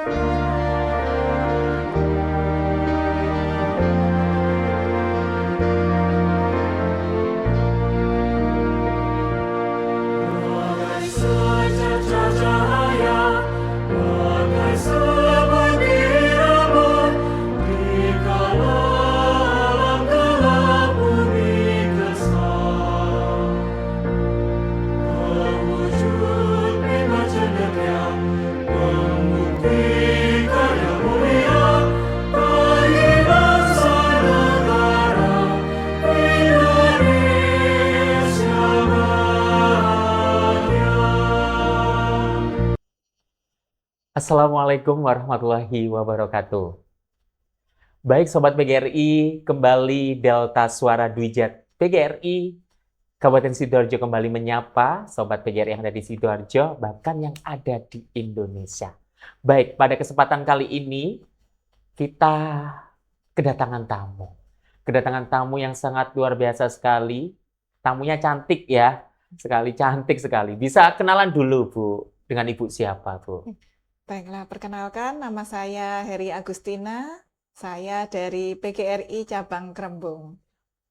Bagai secercah cahaya, bagai sebutir rembulan, dikala alam gelap bumi kesal, terwujud bina cendekia, membukti karya mulia, bagi bangsa negara Indonesia bahagia. Assalamualaikum warahmatullahi wabarakatuh. Baik Sobat PGRI, kembali Delta Suara Dwijat PGRI Kabupaten Sidoarjo kembali menyapa Sobat PGRI yang ada di Sidoarjo, bahkan yang ada di Indonesia. Baik, pada kesempatan kali ini kita kedatangan tamu. Kedatangan tamu yang sangat luar biasa sekali. Tamunya cantik ya, cantik sekali. Bisa kenalan dulu Bu, dengan Ibu siapa Bu? Baiklah, perkenalkan nama saya Heri Agustina. Saya dari PGRI Cabang Krembung.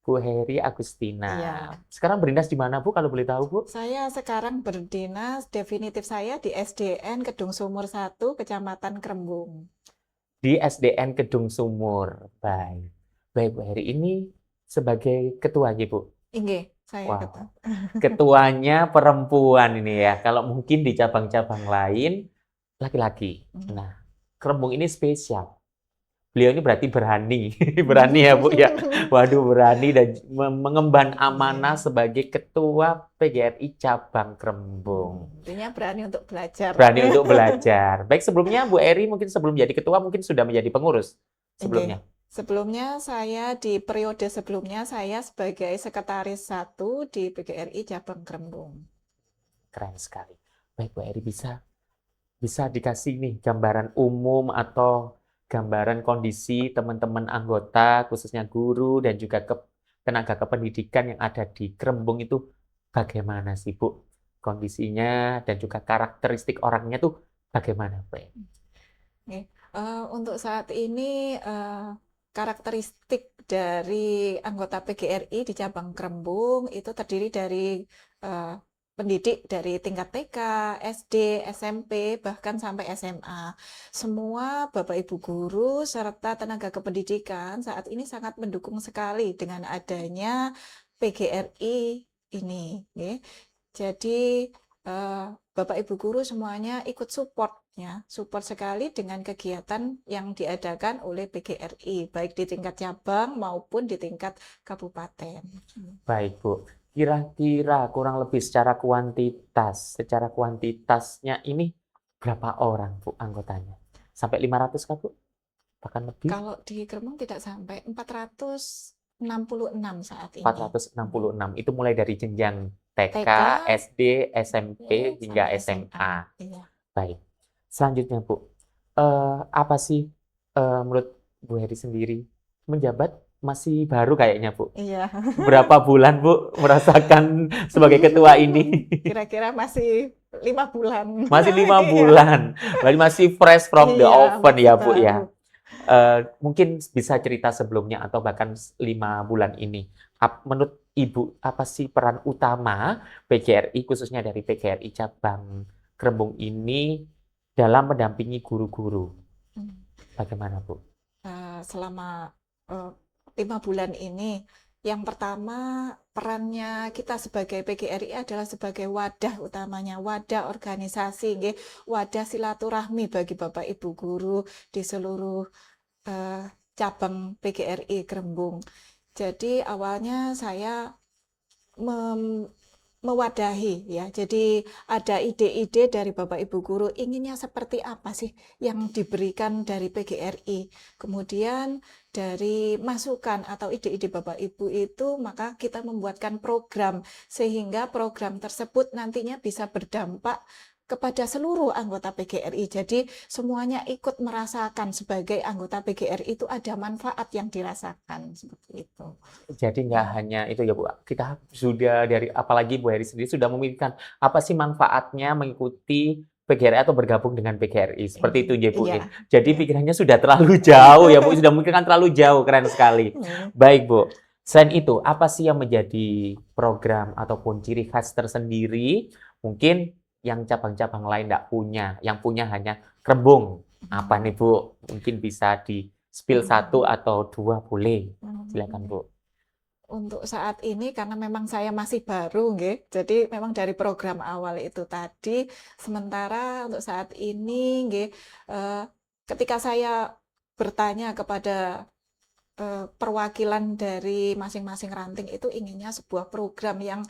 Bu Heri Agustina. Iya. Sekarang berdinas di mana Bu, kalau boleh tahu Bu? Saya sekarang berdinas definitif saya di SDN Kedung Sumur 1, Kecamatan Krembung. Di SDN Kedung Sumur. Baik. Baik Bu Heri, ini sebagai ketuanya Bu. Inggih, saya Wow. ketua. Ketuanya perempuan ini ya. Kalau mungkin di cabang-cabang lain laki-laki. Nah, Krembung ini spesial. Beliau ini berarti berani. Berani ya Bu ya. Waduh, berani dan mengemban amanah sebagai ketua PGRI Cabang Krembung. Intinya berani untuk belajar. Berani untuk belajar. Baik, sebelumnya Bu Eri mungkin sebelum jadi ketua mungkin sudah menjadi pengurus sebelumnya. Sebelumnya saya di periode sebelumnya saya sebagai sekretaris 1 di PGRI Cabang Krembung. Keren sekali. Baik Bu Eri, bisa dikasih nih gambaran umum atau gambaran kondisi teman-teman anggota, khususnya guru dan juga tenaga kependidikan yang ada di Krembung itu bagaimana sih Bu? Kondisinya dan juga karakteristik orangnya tuh bagaimana Bu? Untuk saat ini karakteristik dari anggota PGRI di Cabang Krembung itu terdiri dari pendidik dari tingkat TK, SD, SMP, bahkan sampai SMA. Semua Bapak Ibu guru serta tenaga kependidikan saat ini sangat mendukung sekali dengan adanya PGRI ini. Ya. Jadi Bapak Ibu guru semuanya ikut support sekali dengan kegiatan yang diadakan oleh PGRI, baik di tingkat cabang maupun di tingkat kabupaten. Baik Bu, kira-kira kurang lebih secara kuantitasnya ini berapa orang Bu anggotanya? Sampai 500 kah Bu? Bahkan lebih? Kalau di Krembung tidak sampai 466 saat ini. 466, itu mulai dari jenjang TK, SD, SMP, hingga SMA. Iya. Baik, selanjutnya Bu, apa sih menurut Bu Heri sendiri menjabat masih baru kayaknya Bu? Iya. Berapa bulan Bu merasakan sebagai ketua ini? Kira-kira masih 5 bulan. Masih 5 bulan, berarti masih fresh from the Iya, oven ya Bu baru. ya. Mungkin bisa cerita sebelumnya atau bahkan 5 bulan ini. Menurut Ibu, apa sih peran utama PGRI, khususnya dari PGRI Cabang Krembung ini dalam mendampingi guru-guru? Bagaimana Bu? Selama 5 bulan ini, yang pertama perannya kita sebagai PGRI adalah sebagai wadah utamanya, wadah organisasi, wadah silaturahmi bagi Bapak Ibu guru di seluruh cabang PGRI Krembung. Jadi awalnya saya mewadahi ya. Jadi ada ide-ide dari Bapak Ibu guru inginnya seperti apa sih yang diberikan dari PGRI. Kemudian dari masukan atau ide-ide Bapak Ibu itu maka kita membuatkan program sehingga program tersebut nantinya bisa berdampak kepada seluruh anggota PGRI. Jadi semuanya ikut merasakan sebagai anggota PGRI itu ada manfaat yang dirasakan seperti itu. Jadi nggak hanya itu ya Bu, kita sudah dari apalagi Bu Heri sendiri sudah memikirkan apa sih manfaatnya mengikuti PGRI atau bergabung dengan PGRI. Seperti itu ya Bu. Iya. Jadi Iya. pikirannya sudah terlalu jauh ya Bu, sudah memikirkan terlalu jauh, keren sekali. Baik Bu. Selain itu, apa sih yang menjadi program ataupun ciri khas tersendiri? Mungkin yang cabang-cabang lain tidak punya, yang punya hanya Krembung. Apa nih Bu? Mungkin bisa di-spill satu atau dua boleh. Silakan Bu. Untuk saat ini karena memang saya masih baru nggih, jadi memang dari program awal itu tadi, sementara untuk saat ini nggih, ketika saya bertanya kepada perwakilan dari masing-masing ranting itu inginnya sebuah program yang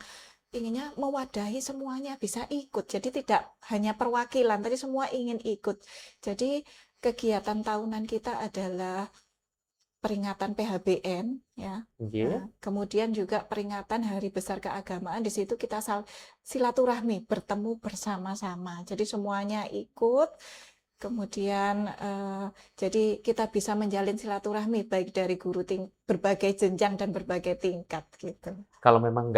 inginnya mewadahi semuanya bisa ikut. Jadi tidak hanya perwakilan, tadi semua ingin ikut. Jadi kegiatan tahunan kita adalah peringatan PHBN ya. Nggih. Kemudian juga peringatan Hari Besar Keagamaan. Di situ kita silaturahmi, bertemu bersama-sama. Jadi semuanya ikut. Kemudian jadi kita bisa menjalin silaturahmi baik dari guru berbagai jenjang dan berbagai tingkat gitu. Kalau memang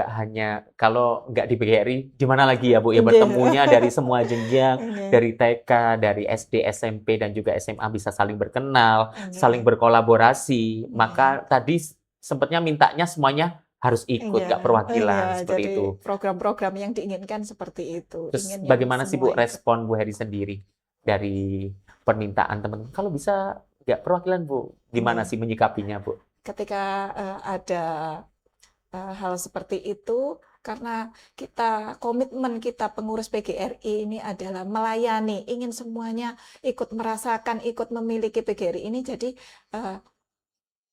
kalau nggak di PGRI, di mana lagi ya Bu? Ya Iya. bertemunya dari semua jenjang, Iya. dari TK, dari SD, SMP, dan juga SMA bisa saling berkenal, Iya. saling berkolaborasi. Iya. Maka tadi sempatnya mintanya semuanya harus ikut, nggak perwakilan, Iya, seperti jadi itu. program-program yang diinginkan seperti itu. Terus Ingin yang bagaimana sih Bu semua ikut. respon Bu Heri sendiri dari permintaan teman-teman? Kalau bisa nggak perwakilan Bu, gimana Iya. sih menyikapinya Bu? Ketika ada hal seperti itu, karena komitmen kita pengurus PGRI ini adalah melayani, ingin semuanya ikut merasakan, ikut memiliki PGRI ini, jadi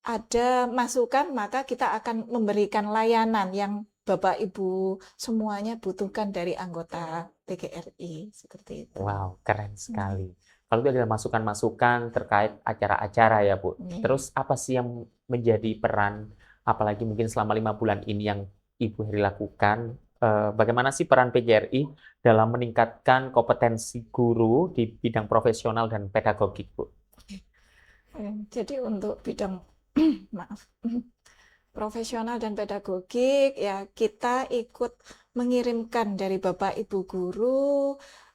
ada masukan, maka kita akan memberikan layanan yang Bapak Ibu semuanya butuhkan dari anggota PGRI, seperti itu. Wow, keren sekali. Kalau itu ada masukan-masukan terkait acara-acara ya Bu. Terus apa sih yang menjadi peran, apalagi mungkin selama 5 bulan ini yang Ibu Heri lakukan, bagaimana sih peran PGRI dalam meningkatkan kompetensi guru di bidang profesional dan pedagogik Bu? Jadi untuk bidang profesional dan pedagogik ya kita ikut mengirimkan dari Bapak Ibu guru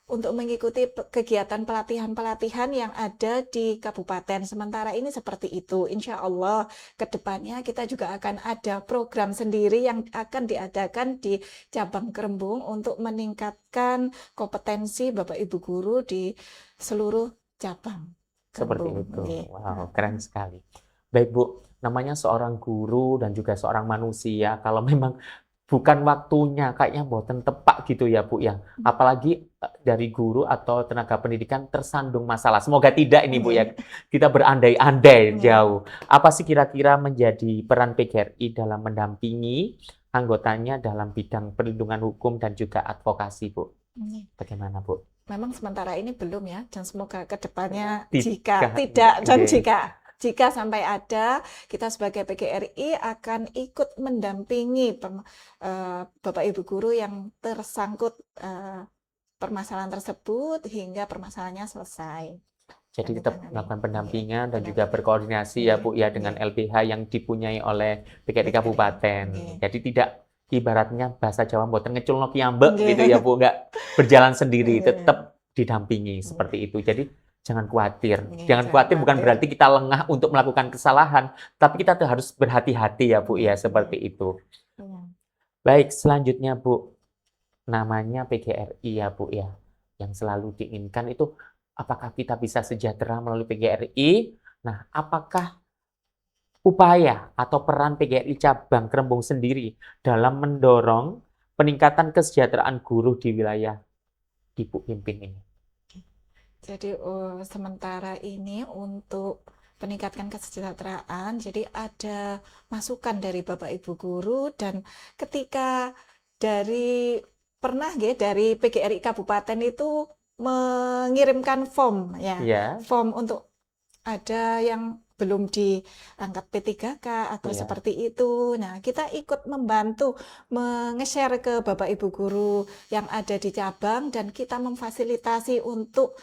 untuk mengikuti kegiatan pelatihan-pelatihan yang ada di kabupaten. Sementara ini seperti itu. Insya Allah ke depannya kita juga akan ada program sendiri yang akan diadakan di cabang Krembung untuk meningkatkan kompetensi Bapak Ibu guru di seluruh cabang Seperti Krembung. itu. Nggih. Wow, keren sekali. Baik Bu, namanya seorang guru dan juga seorang manusia, kalau memang bukan waktunya, kayaknya boten tepak gitu ya Bu ya. Apalagi dari guru atau tenaga pendidikan tersandung masalah. Semoga tidak ini Bu ya. Kita berandai-andai jauh. Apa sih kira-kira menjadi peran PGRI dalam mendampingi anggotanya dalam bidang perlindungan hukum dan juga advokasi Bu? Bagaimana Bu? Memang sementara ini belum ya, dan semoga ke depannya Tidak. jika tidak dan jika sampai ada, kita sebagai PGRI akan ikut mendampingi Bapak Ibu guru yang tersangkut permasalahan tersebut hingga permasalahannya selesai. Jadi tetap melakukan pendampingan dan juga berkoordinasi ya Bu ya dengan LBH yang dipunyai oleh PGRI Kabupaten. Jadi tidak ibaratnya bahasa Jawa mboten ngeculno kiambek gitu ya Bu, nggak berjalan sendiri, tetap didampingi seperti itu. Jadi jangan khawatir. Jangan khawatir bukan berarti kita lengah untuk melakukan kesalahan, tapi kita harus berhati-hati ya Bu ya, seperti itu. Baik, selanjutnya Bu, namanya PGRI ya Bu ya, yang selalu diinginkan itu apakah kita bisa sejahtera melalui PGRI? Nah, apakah upaya atau peran PGRI cabang Krembung sendiri dalam mendorong peningkatan kesejahteraan guru di wilayah Ibu pimpin ini? Jadi sementara ini untuk meningkatkan kesejahteraan, jadi ada masukan dari Bapak Ibu guru, dan ketika dari PGRI Kabupaten itu mengirimkan form ya, form untuk ada yang belum diangkat P3K atau seperti itu. Nah, kita ikut membantu nge-share ke Bapak Ibu guru yang ada di cabang, dan kita memfasilitasi untuk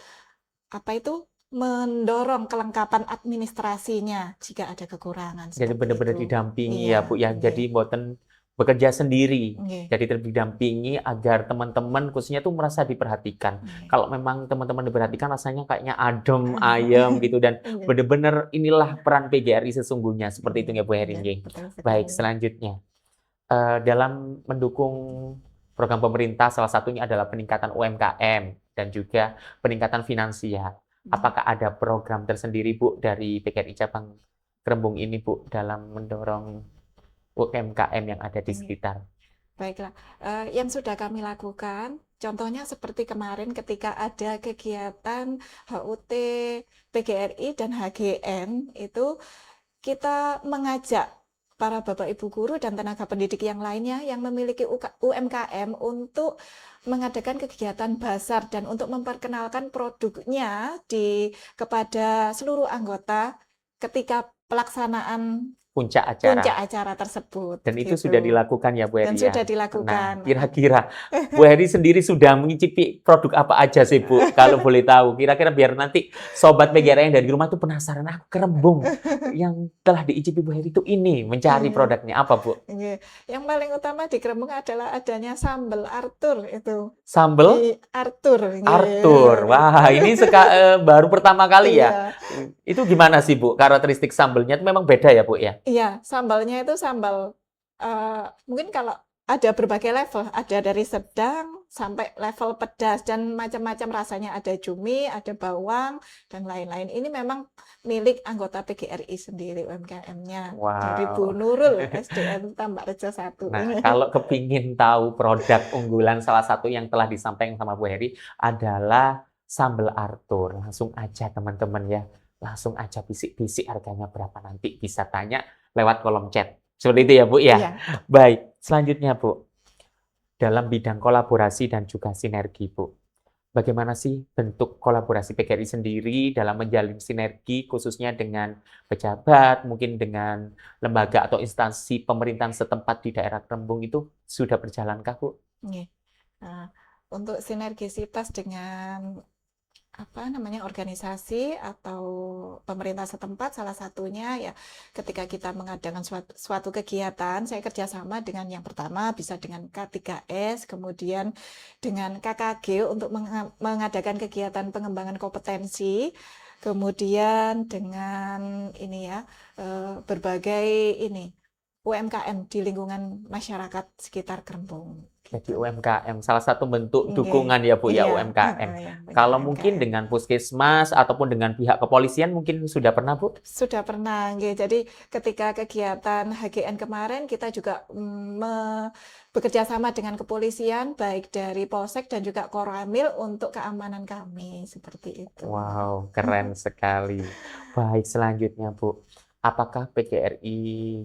mendorong kelengkapan administrasinya jika ada kekurangan. Jadi benar-benar didampingi ya Bu ya. Jadi mboten bekerja sendiri. Nggih. Jadi didampingi agar teman-teman khususnya tuh merasa diperhatikan. Nggih. Kalau memang teman-teman diperhatikan rasanya kayaknya adem, ayem gitu dan Iya. benar-benar inilah peran PGRI sesungguhnya seperti itu ya Bu Heri. Iya, nggih. betul sekali. Baik, selanjutnya dalam mendukung program pemerintah salah satunya adalah peningkatan UMKM dan juga peningkatan finansial. Apakah ada program tersendiri Bu dari PGRI cabang Krembung ini Bu dalam mendorong UMKM yang ada di Nggih. sekitar? Baiklah, yang sudah kami lakukan, contohnya seperti kemarin ketika ada kegiatan HUT PGRI dan HGN, itu kita mengajak para Bapak Ibu guru dan tenaga pendidik yang lainnya yang memiliki UMKM untuk mengadakan kegiatan bazar dan untuk memperkenalkan produknya kepada seluruh anggota ketika pelaksanaan Puncak puncak acara. acara tersebut, Dan itu gitu. sudah dilakukan ya Bu Dan Heri ya? sudah Nah, dilakukan. kira-kira Bu Heri sendiri sudah mengicipi produk apa aja sih Bu? Kalau boleh tahu, kira-kira biar nanti sobat PGRI yang dari rumah tuh penasaran, aku kerembung yang telah diicipi Bu Heri itu ini, mencari produknya apa Bu? Nggih. Yang paling utama di Krembung adalah adanya sambal Arthur itu. Sambal Di Arthur, nggih. Arthur. Wah, ini baru pertama kali ya. Iya. Itu gimana sih Bu? Karakteristik sambelnya itu memang beda ya Bu ya? Iya, sambalnya itu sambal mungkin kalau ada berbagai level, ada dari sedang sampai level pedas dan macam-macam rasanya, ada cumi, ada bawang dan lain-lain. Ini memang milik anggota PGRI sendiri UMKM-nya dari Bu Wow. Nurul SDM Tambak Rejo 1. Nah, kalau kepingin tahu produk unggulan salah satu yang telah disampaikan sama Bu Heri adalah sambal Arthur. Langsung aja teman-teman ya. Langsung aja bisik-bisik harganya berapa nanti bisa tanya lewat kolom chat. Seperti itu ya Bu ya? Iya. Baik, selanjutnya Bu. Dalam bidang kolaborasi dan juga sinergi Bu. Bagaimana sih bentuk kolaborasi PGRI sendiri dalam menjalin sinergi khususnya dengan pejabat, mungkin dengan lembaga atau instansi pemerintahan setempat di daerah Krembung itu sudah berjalankah Bu? Nggih. Nah, untuk sinergisitas dengan organisasi atau pemerintah setempat, salah satunya ya ketika kita mengadakan suatu kegiatan, saya kerjasama dengan yang pertama bisa dengan K3S, kemudian dengan KKG untuk mengadakan kegiatan pengembangan kompetensi, kemudian dengan berbagai UMKM di lingkungan masyarakat sekitar Krembung. Jadi UMKM, salah satu bentuk Nggih. dukungan ya Bu ya Iya, UMKM. ya, Kalau mungkin dengan puskesmas ataupun dengan pihak kepolisian mungkin sudah pernah Bu? Sudah pernah, nggih. Jadi ketika kegiatan HGN kemarin kita juga bekerja sama dengan kepolisian baik dari Polsek dan juga Koramil untuk keamanan kami seperti itu. Wow, keren sekali. Baik, selanjutnya Bu. Apakah PGRI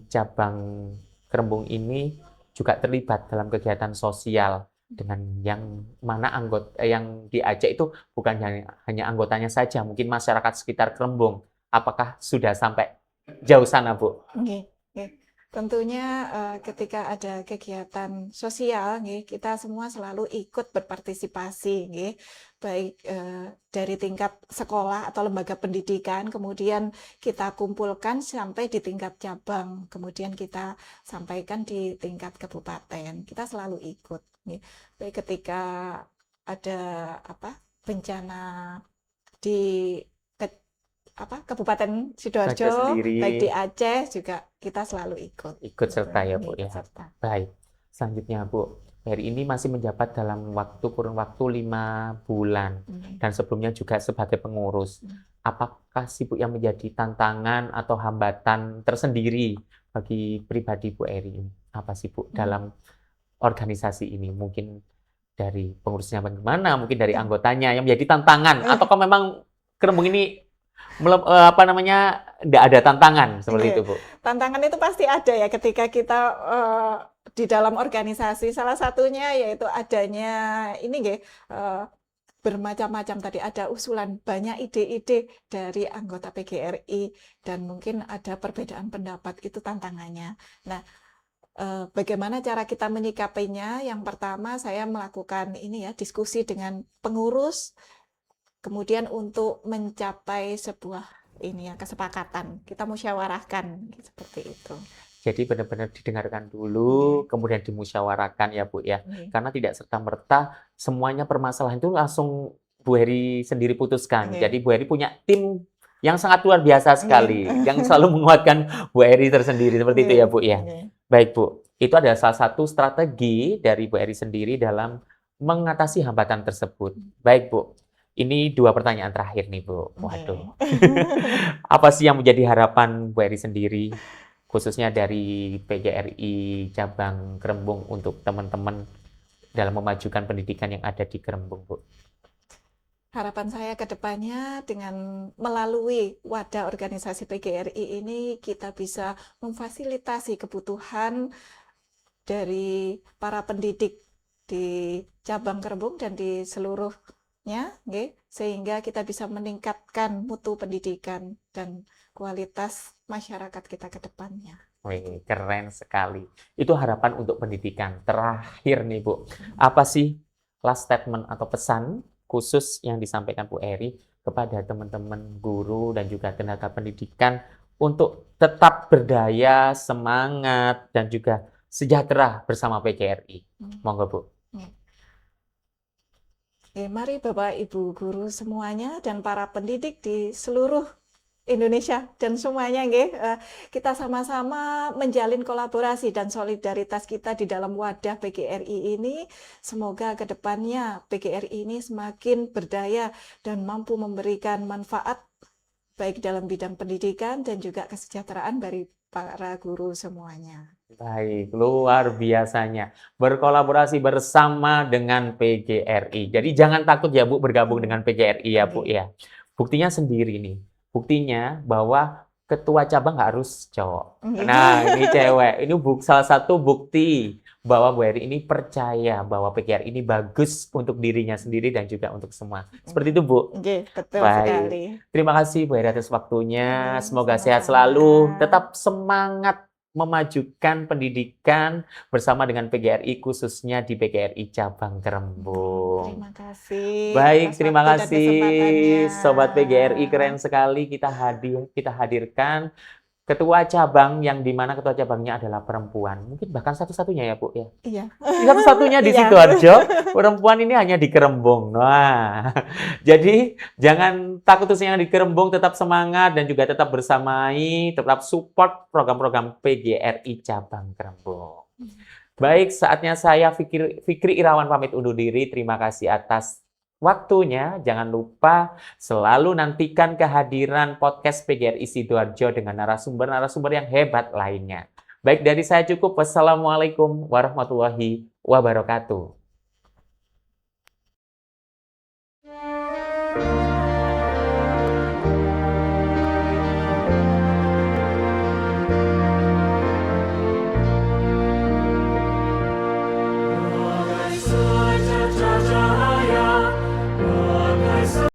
cabang Krembung ini juga terlibat dalam kegiatan sosial dengan yang mana anggota yang diajak itu bukan hanya anggotanya saja, mungkin masyarakat sekitar Krembung. Apakah sudah sampai jauh sana, Bu? Nggih, nggih. Tentunya ketika ada kegiatan sosial, nggih, kita semua selalu ikut berpartisipasi, nggih, baik dari tingkat sekolah atau lembaga pendidikan, kemudian kita kumpulkan sampai di tingkat cabang, kemudian kita sampaikan di tingkat kabupaten. Kita selalu ikut, nggih. Baik ketika ada bencana di Kabupaten Sidoarjo, sendiri. baik di Aceh juga kita selalu ikut. Ikut serta ya Bu ya. Ikut serta. Baik, selanjutnya Bu. Hari ini masih menjabat dalam kurun waktu 5 bulan dan sebelumnya juga sebagai pengurus. Apakah sih Bu yang menjadi tantangan atau hambatan tersendiri bagi pribadi Bu Eri ini? Apa sih Bu dalam organisasi ini? Mungkin dari pengurusnya bagaimana, mungkin dari anggotanya yang menjadi tantangan, ataukah memang Krembung ini tidak ada tantangan seperti itu Bu? Tantangan itu pasti ada ya ketika kita di dalam organisasi. Salah satunya yaitu adanya bermacam-macam tadi, ada usulan banyak ide-ide dari anggota PGRI dan mungkin ada perbedaan pendapat, itu tantangannya. Nah, bagaimana cara kita menyikapinya? Yang pertama saya melakukan diskusi dengan pengurus. Kemudian untuk mencapai sebuah kesepakatan, kita musyawarahkan seperti itu. Jadi benar-benar didengarkan dulu, kemudian dimusyawarahkan ya Bu ya. Nggih. Karena tidak serta-merta semuanya permasalahan itu langsung Bu Heri sendiri putuskan. Nggih. Jadi Bu Heri punya tim yang sangat luar biasa Nggih. sekali, yang selalu menguatkan Bu Heri tersendiri. Seperti itu ya Bu ya. Nggih. Baik Bu, itu adalah salah satu strategi dari Bu Heri sendiri dalam mengatasi hambatan tersebut. Baik Bu, ini 2 pertanyaan terakhir nih Bu. Waduh. Apa sih yang menjadi harapan Bu Heri sendiri, khususnya dari PGRI Cabang Kerembung untuk teman-teman dalam memajukan pendidikan yang ada di Kerembung, Bu? Harapan saya ke depannya dengan melalui wadah organisasi PGRI ini kita bisa memfasilitasi kebutuhan dari para pendidik di cabang Kerembung dan di seluruhnya, nggih, sehingga kita bisa meningkatkan mutu pendidikan dan kualitas masyarakat kita ke depannya. Wih, keren sekali. Itu harapan untuk pendidikan. Terakhir nih Bu, apa sih last statement atau pesan khusus yang disampaikan Bu Heri kepada teman-teman guru dan juga tenaga pendidikan untuk tetap berdaya, semangat, dan juga sejahtera bersama PGRI? Monggo Bu. Mari Bapak Ibu guru semuanya dan para pendidik di seluruh Indonesia dan semuanya, nggih, kita sama-sama menjalin kolaborasi dan solidaritas kita di dalam wadah PGRI ini. Semoga ke depannya PGRI ini semakin berdaya dan mampu memberikan manfaat baik dalam bidang pendidikan dan juga kesejahteraan bagi para guru semuanya. Baik, luar biasanya. Berkolaborasi bersama dengan PGRI. Jadi jangan takut ya Bu bergabung dengan PGRI ya Bu ya. Buktinya sendiri nih. Buktinya bahwa ketua cabang nggak harus cowok. Nah, ini cewek. Ini salah satu bukti bahwa Bu Heri ini percaya bahwa PGRI ini bagus untuk dirinya sendiri dan juga untuk semua. Seperti itu Bu. Nggih, betul Baik. sekali. Terima kasih Bu Heri atas waktunya. Semoga Sama-sama. sehat selalu. Tetap semangat memajukan pendidikan bersama dengan PGRI, khususnya di PGRI Cabang Kerembung. Terima kasih Baik, atas terima waktu dan kasih kesempatannya. Sobat PGRI, keren sekali kita hadirkan ketua cabang yang dimana ketua cabangnya adalah perempuan. Mungkin bahkan satu-satunya ya Bu ya. Iya. Satu-satunya di Iya. Sidoarjo, perempuan ini hanya di Kerembung. Nah, jadi jangan takut usia di Kerembung, tetap semangat dan juga tetap bersamai, tetap support program-program PGRI Cabang Kerembung. Baik, saatnya saya Fikri Irawan pamit undur diri. Terima kasih atas waktunya. Jangan lupa selalu nantikan kehadiran podcast PGRI Sidoarjo dengan narasumber-narasumber yang hebat lainnya. Baik, dari saya cukup. Wassalamualaikum warahmatullahi wabarakatuh.